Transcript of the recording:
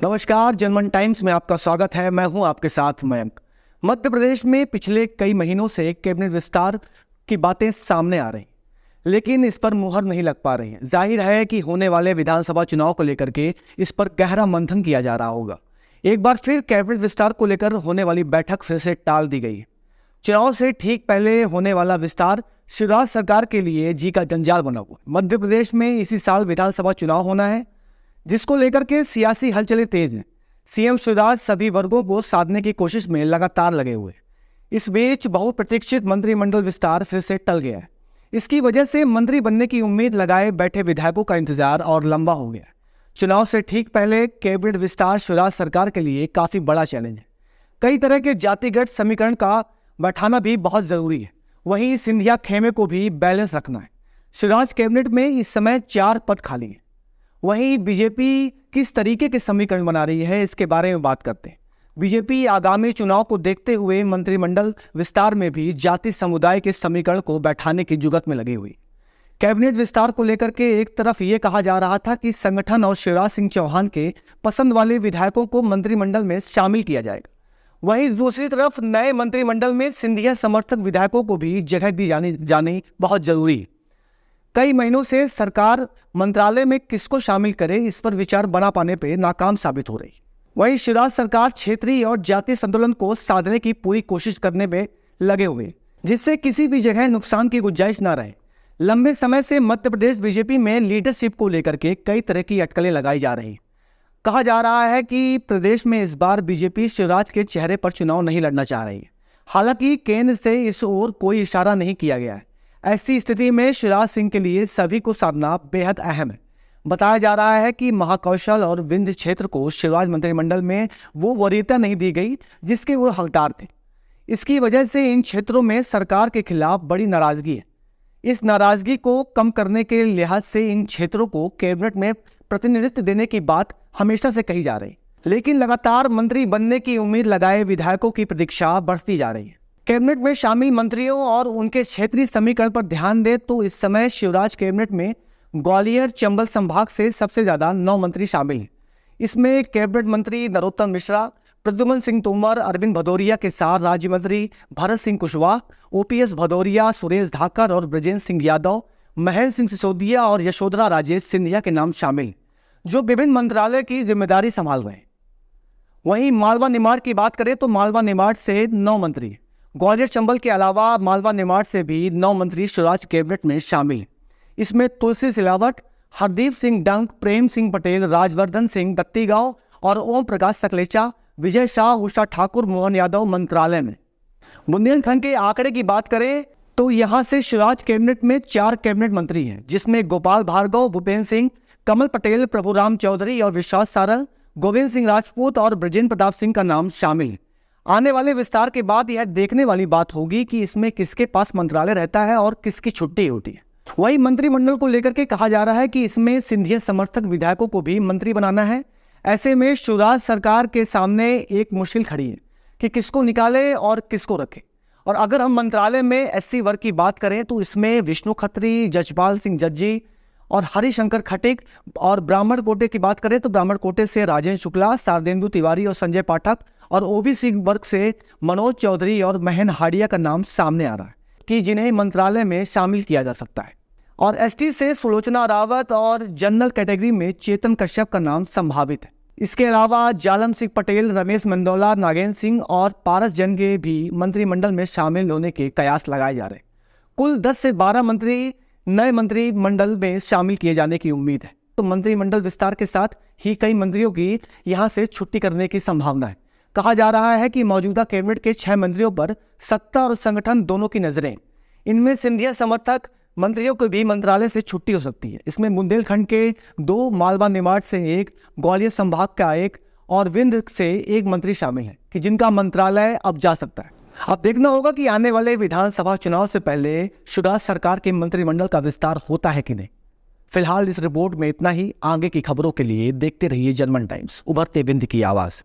नमस्कार, जनमन टाइम्स में आपका स्वागत है। मैं हूं आपके साथ मयंक। मध्य प्रदेश में पिछले कई महीनों से कैबिनेट विस्तार की बातें सामने आ रही, लेकिन इस पर मुहर नहीं लग पा रही है। जाहिर है कि होने वाले विधानसभा चुनाव को लेकर के इस पर गहरा मंथन किया जा रहा होगा। एक बार फिर कैबिनेट विस्तार को लेकर होने वाली बैठक फिर से टाल दी गई। चुनाव से ठीक पहले होने वाला विस्तार शिवराज सरकार के लिए जी का जंजाल बना हुआ। मध्य प्रदेश में इसी साल विधानसभा चुनाव होना है, जिसको लेकर के सियासी हलचलें तेज हैं। सीएम शिवराज सभी वर्गों को साधने की कोशिश में लगातार लगे हुए। इस बीच बहुप्रतीक्षित मंत्रिमंडल विस्तार फिर से टल गया है। इसकी वजह से मंत्री बनने की उम्मीद लगाए बैठे विधायकों का इंतजार और लंबा हो गया। चुनाव से ठीक पहले कैबिनेट विस्तार शिवराज सरकार के लिए काफी बड़ा चैलेंज है। कई तरह के जातिगत समीकरण का बैठाना भी बहुत जरूरी है। वहीं सिंधिया खेमे को भी बैलेंस रखना है। शिवराज कैबिनेट में इस समय 4 पद खाली हैं। वहीं बीजेपी किस तरीके के समीकरण बना रही है, इसके बारे में बात करते हैं। बीजेपी आगामी चुनाव को देखते हुए मंत्रिमंडल विस्तार में भी जाति समुदाय के समीकरण को बैठाने की जुगत में लगी हुई। कैबिनेट विस्तार को लेकर के एक तरफ ये कहा जा रहा था कि संगठन और शिवराज सिंह चौहान के पसंद वाले विधायकों को मंत्रिमंडल में शामिल किया जाएगा। वहीं दूसरी तरफ नए मंत्रिमंडल में सिंधिया समर्थक विधायकों को भी जगह दी जानी बहुत जरूरी है। कई महीनों से सरकार मंत्रालय में किसको शामिल करे, इस पर विचार बना पाने पर नाकाम साबित हो रही। वहीं शिवराज सरकार क्षेत्रीय और जातीय संतुलन को साधने की पूरी कोशिश करने में लगे हुए, जिससे किसी भी जगह नुकसान की गुंजाइश न रहे। लंबे समय से मध्य प्रदेश बीजेपी में लीडरशिप को लेकर के कई तरह की अटकलें लगाई जा रही। कहा जा रहा है कि प्रदेश में इस बार बीजेपी शिवराज के चेहरे पर चुनाव नहीं लड़ना चाह रही है। हालांकि केंद्र से इस ओर कोई इशारा नहीं किया गया है। ऐसी स्थिति में शिवराज सिंह के लिए सभी को साधना बेहद अहम है। बताया जा रहा है कि महाकौशल और विंध्य क्षेत्र को शिवराज मंत्रिमंडल में वो वरीयता नहीं दी गई जिसके वो हकदार थे। इसकी वजह से इन क्षेत्रों में सरकार के खिलाफ बड़ी नाराजगी है। इस नाराजगी को कम करने के लिहाज से इन क्षेत्रों को कैबिनेट में प्रतिनिधित्व देने की बात हमेशा से कही जा रही, लेकिन लगातार मंत्री बनने की उम्मीद लगाए विधायकों की प्रतीक्षा बढ़ती जा रही है। कैबिनेट में शामिल मंत्रियों और उनके क्षेत्रीय समीकरण पर ध्यान दे तो इस समय शिवराज कैबिनेट में ग्वालियर चंबल संभाग से सबसे ज्यादा 9 मंत्री शामिल हैं। इसमें कैबिनेट मंत्री नरोत्तम मिश्रा, प्रद्युम्न सिंह तोमर, अरविंद भदौरिया के साथ राज्य मंत्री भरत सिंह कुशवाहा, ओपीएस भदौरिया, सुरेश धाकर और ब्रजेंद्र सिंह यादव, महेंद्र सिंह सिसोदिया और यशोधरा राजे सिंधिया के नाम शामिल, जो विभिन्न मंत्रालय की जिम्मेदारी संभाल रहे हैं। वहीं मालवा निमाड़ की बात करें तो मालवा निमाड़ से 9 मंत्री, ग्वालियर चंबल के अलावा मालवा निमाड़ से भी 9 मंत्री शिवराज कैबिनेट में शामिल हैं। इसमें तुलसी सिलावट, हरदीप सिंह डंग, प्रेम सिंह पटेल, राजवर्धन सिंह दत्तीगांव और ओम प्रकाश सकलेचा, विजय शाह, उषा ठाकुर, मोहन यादव मंत्रालय में। बुंदेलखंड के आंकड़े की बात करें तो यहां से शिवराज कैबिनेट में 4 कैबिनेट मंत्री हैं, जिसमें गोपाल भार्गव, भूपेन्द्र सिंह, कमल पटेल, प्रभुराम चौधरी और विश्वास सारंग, गोविंद सिंह राजपूत और ब्रजेंद्र प्रताप सिंह का नाम शामिल है। आने वाले विस्तार के बाद यह देखने वाली बात होगी कि इसमें किसके पास मंत्रालय रहता है और किसकी छुट्टी होती है। वहीं मंत्रिमंडल को लेकर के कहा जा रहा है कि इसमें सिंधिया समर्थक विधायकों को भी मंत्री बनाना है। ऐसे में शिवराज सरकार के सामने एक मुश्किल खड़ी है कि किसको निकाले और किसको रखे। और अगर हम मंत्रालय में एससी वर्ग की बात करें तो इसमें विष्णु खत्री, जजपाल सिंह जज्जी और हरिशंकर खटिक, और ब्राह्मण कोटे की बात करें तो ब्राह्मण कोटे से राजेंद्र शुक्ला, शारदेंदु तिवारी और संजय पाठक, और ओबीसी वर्ग से मनोज चौधरी और महेंद्र हाडिया का नाम सामने आ रहा है कि जिन्हें मंत्रालय में शामिल किया जा सकता है। और एसटी से सुलोचना रावत और जनरल कैटेगरी में चेतन कश्यप का नाम संभावित है। इसके अलावा जालम सिंह पटेल, रमेश मंदौला, नागेंद्र सिंह और पारस जन के भी मंत्रिमंडल में शामिल होने के कयास लगाए जा रहे हैं। कुल 10 से 12 मंत्री नए मंत्रिमंडल में शामिल किए जाने की उम्मीद है। तो मंत्रिमंडल विस्तार के साथ ही कई मंत्रियों की यहां से छुट्टी करने की संभावना है। कहा जा रहा है कि मौजूदा कैबिनेट के 6 मंत्रियों पर सत्ता और संगठन दोनों की नजरें। इनमें सिंधिया समर्थक मंत्रियों को भी मंत्रालय से छुट्टी हो सकती है। इसमें बुंदेलखंड के 2, मालवा निमाड़ से 1, ग्वालियर संभाग का 1 और विंध्य से 1 मंत्री शामिल है कि जिनका मंत्रालय अब जा सकता है। अब देखना होगा कि आने वाले विधानसभा चुनाव से पहले शिवराज सरकार के मंत्रिमंडल का विस्तार होता है कि नहीं। फिलहाल इस रिपोर्ट में इतना ही। आगे की खबरों के लिए देखते रहिए जनमन टाइम्स, उभरते विंध्य की आवाज़।